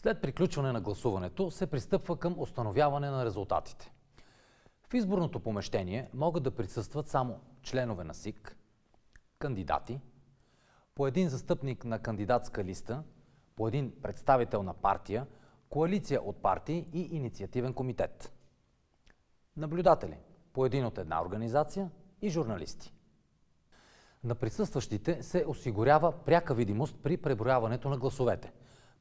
След приключване на гласуването се пристъпва към установяване на резултатите. В изборното помещение могат да присъстват само членове на СИК, кандидати, по един застъпник на кандидатска листа, по един представител на партия, коалиция от партии и инициативен комитет. Наблюдатели по един от една организация и журналисти. На присъстващите се осигурява пряка видимост при преброяването на гласовете.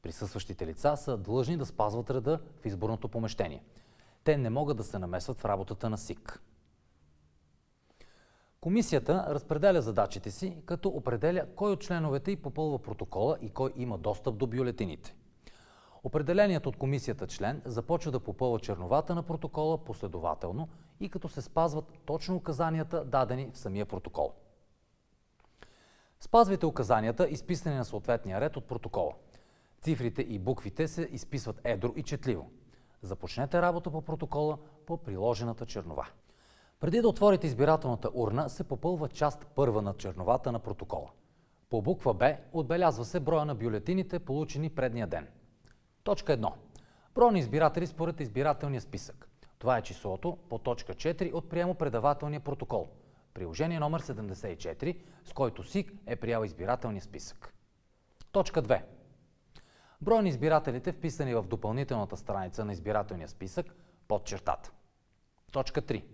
Присъстващите лица са длъжни да спазват реда в изборното помещение. Те не могат да се намесват в работата на СИК. Комисията разпределя задачите си, като определя кой от членовете й попълва протокола и кой има достъп до бюлетините. Определеният от комисията член започва да попълва черновата на протокола последователно и като се спазват точно указанията, дадени в самия протокол. Спазвайте указанията, изписани на съответния ред от протокола. Цифрите и буквите се изписват едро и четливо. Започнете работа по протокола по приложената чернова. Преди да отворите избирателната урна, се попълва част първа на черновата на протокола. По буква Б отбелязва се броя на бюлетините, получени предния ден. Точка 1. Брой на избиратели според избирателния списък. Това е числото по точка 4 от приемо-предавателния протокол. Приложение номер 74, с който СИК е приял избирателния списък. Точка 2. Брой на избирателите, вписани в допълнителната страница на избирателния списък, под чертата. Точка 3.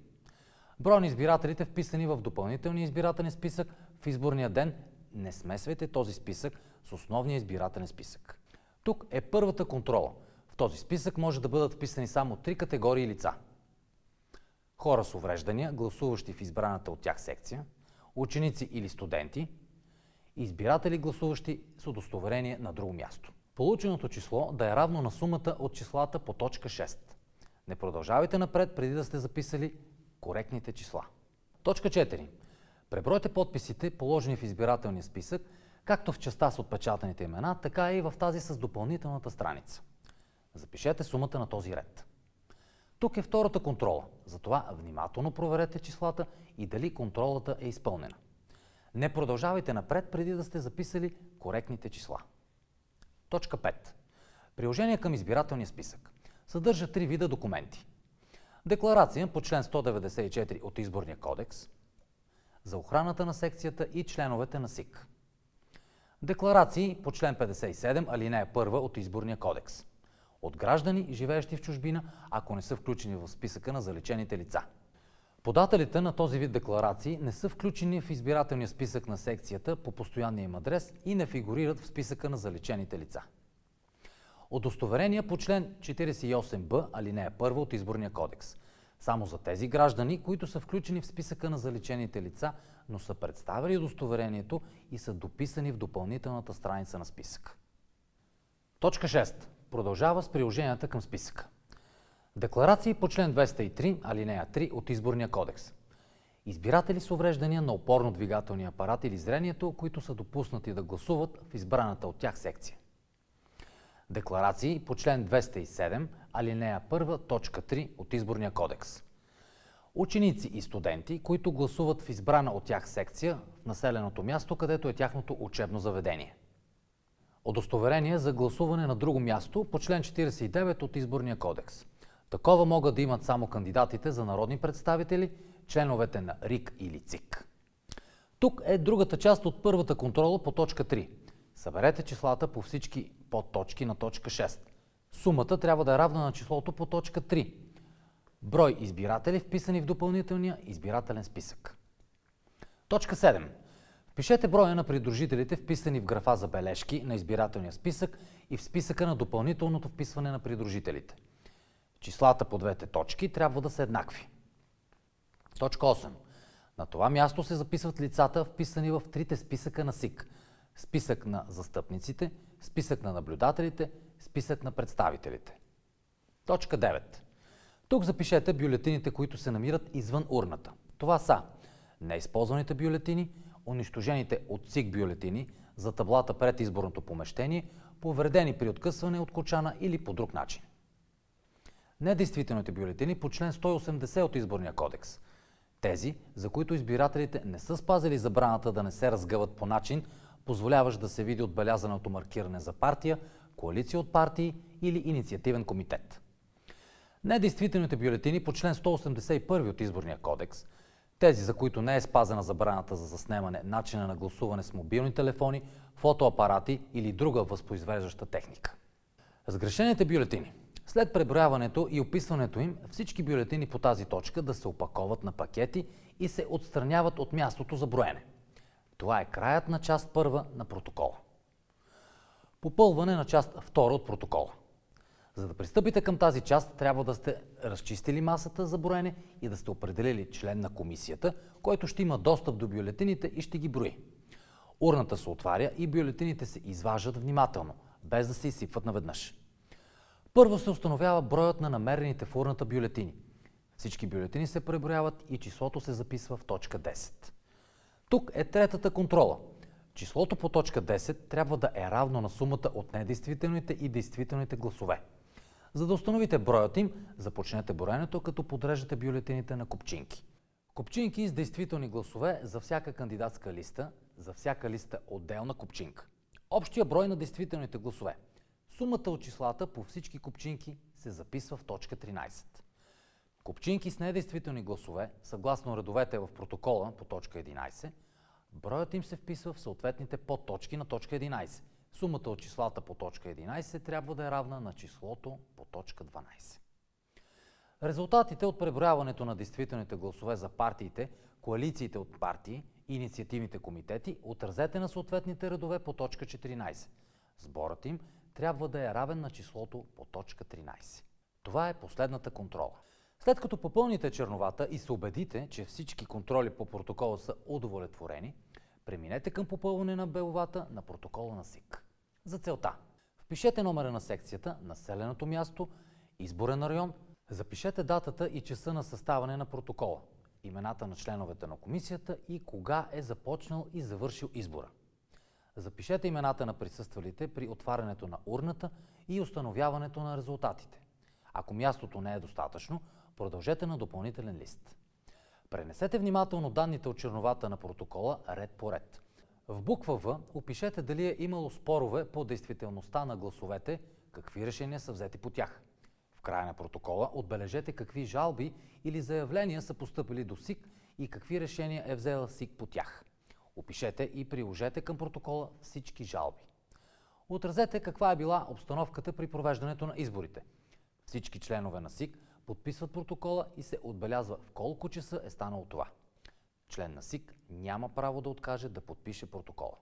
Брой на избирателите, вписани в допълнителния избирателен списък в изборния ден. Не смесвайте този списък с основния избирателен списък. Тук е първата контрола. В този списък може да бъдат вписани само 3 категории лица. Хора с увреждания, гласуващи в избраната от тях секция, ученици или студенти, избиратели, гласуващи с удостоверение на друго място. Полученото число да е равно на сумата от числата по точка 6. Не продължавайте напред, преди да сте записали коректните числа. Точка 4. Пребройте подписите, положени в избирателния списък, както в частта с отпечатаните имена, така и в тази с допълнителната страница. Запишете сумата на този ред. Тук е втората контрола, затова внимателно проверете числата и дали контролата е изпълнена. Не продължавайте напред, преди да сте записали коректните числа. Точка 5. Приложение към избирателния списък. Съдържа 3 вида документи. Декларация по член 194 от Изборния кодекс за охраната на секцията и членовете на СИК. Декларации по член 57, алинея 1 от Изборния кодекс от граждани, живеещи в чужбина, ако не са включени в списъка на заличените лица. Подателите на този вид декларации не са включени в избирателния списък на секцията по постоянния им адрес и не фигурират в списъка на заличените лица. Удостоверения по член 48б, алинея 1 от Изборния кодекс. Само за тези граждани, които са включени в списъка на заличените лица, но са представили удостоверението и са дописани в допълнителната страница на списъка. Точка 6. Продължава с приложенията към списъка. Декларации по член 203, алинея 3 от Изборния кодекс. Избиратели с увреждания на опорно-двигателния апарат или зрението, които са допуснати да гласуват в избраната от тях секция. Декларации по член 207, алинея 1, точка 3 от Изборния кодекс. Ученици и студенти, които гласуват в избрана от тях секция в населеното място, където е тяхното учебно заведение. Удостоверение за гласуване на друго място по член 49 от Изборния кодекс. Такова могат да имат само кандидатите за народни представители, членовете на РИК или ЦИК. Тук е другата част от първата контрола по точка 3. Съберете числата по всички подточки на точка 6. Сумата трябва да е равна на числото по точка 3. Брой избиратели, вписани в допълнителния избирателен списък. Точка 7. Впишете броя на придружителите, вписани в графа забележки на избирателния списък и в списъка на допълнителното вписване на придружителите. Числата по двете точки трябва да са еднакви. Точка 8. На това място се записват лицата, вписани в трите списъка на СИК. Списък на застъпниците, списък на наблюдателите, списък на представителите. Точка 9. Тук запишете бюлетините, които се намират извън урната. Това са неизползваните бюлетини, унищожените от СИК бюлетини за таблата пред изборното помещение, повредени при откъсване от кочана или по друг начин. Недействителните бюлетини по член 180 от Изборния кодекс. Тези, за които избирателите не са спазили забраната да не се разгъват по начин, позволяващ да се види отбелязаното маркиране за партия, коалиция от партии или инициативен комитет. Недействителните бюлетини по член 181 от Изборния кодекс, тези, за които не е спазена забраната за заснемане начина на гласуване с мобилни телефони, фотоапарати или друга възпроизвеждаща техника. Сгрешените бюлетини. След преброяването и описването им, всички бюлетини по тази точка да се опаковат на пакети и се отстраняват от мястото за броене. Това е краят на част първа на протокола. Попълване на част втора от протокола. За да пристъпите към тази част, трябва да сте разчистили масата за броене и да сте определили член на комисията, който ще има достъп до бюлетините и ще ги брои. Урната се отваря и бюлетините се изваждат внимателно, без да се изсипват наведнъж. Първо се установява броят на намерените в урната бюлетини. Всички бюлетини се преброяват и числото се записва в точка 10. Тук е третата контрола. Числото по точка 10 трябва да е равно на сумата от недействителните и действителните гласове. За да установите броят им, започнете броенето, като подреждате бюлетините на купчинки. Купчинки с действителни гласове за всяка кандидатска листа, за всяка листа отделна купчинка. Общия брой на действителните гласове. Сумата от числата по всички купчинки се записва в точка 13. Купчинки с недействителни гласове, съгласно редовете в протокола по точка 11, броят им се вписва в съответните подточки на точка 11. Сумата от числата по точка 11 трябва да е равна на числото по точка 12. Резултатите от преброяването на действителните гласове за партиите, коалициите от партии и инициативните комитети отразете на съответните редове по точка 14. Сборът им трябва да е равен на числото по точка 13. Това е последната контрола. След като попълните черновата и се убедите, че всички контроли по протокола са удовлетворени, преминете към попълване на беловата на протокола на СИК. За целта впишете номера на секцията, населеното място, изборен район, запишете датата и часа на съставяне на протокола, имената на членовете на комисията и кога е започнал и завършил избора. Запишете имената на присъствалите при отварянето на урната и установяването на резултатите. Ако мястото не е достатъчно, продължете на допълнителен лист. Пренесете внимателно данните от черновата на протокола ред по ред. В буква В опишете дали е имало спорове по действителността на гласовете, какви решения са взети по тях. В края на протокола отбележете какви жалби или заявления са постъпили до СИК и какви решения е взела СИК по тях. Опишете и приложете към протокола всички жалби. Отразете каква е била обстановката при провеждането на изборите. Всички членове на СИК подписват протокола и се отбелязва в колко часа е станало това. Член на СИК няма право да откаже да подпише протокола.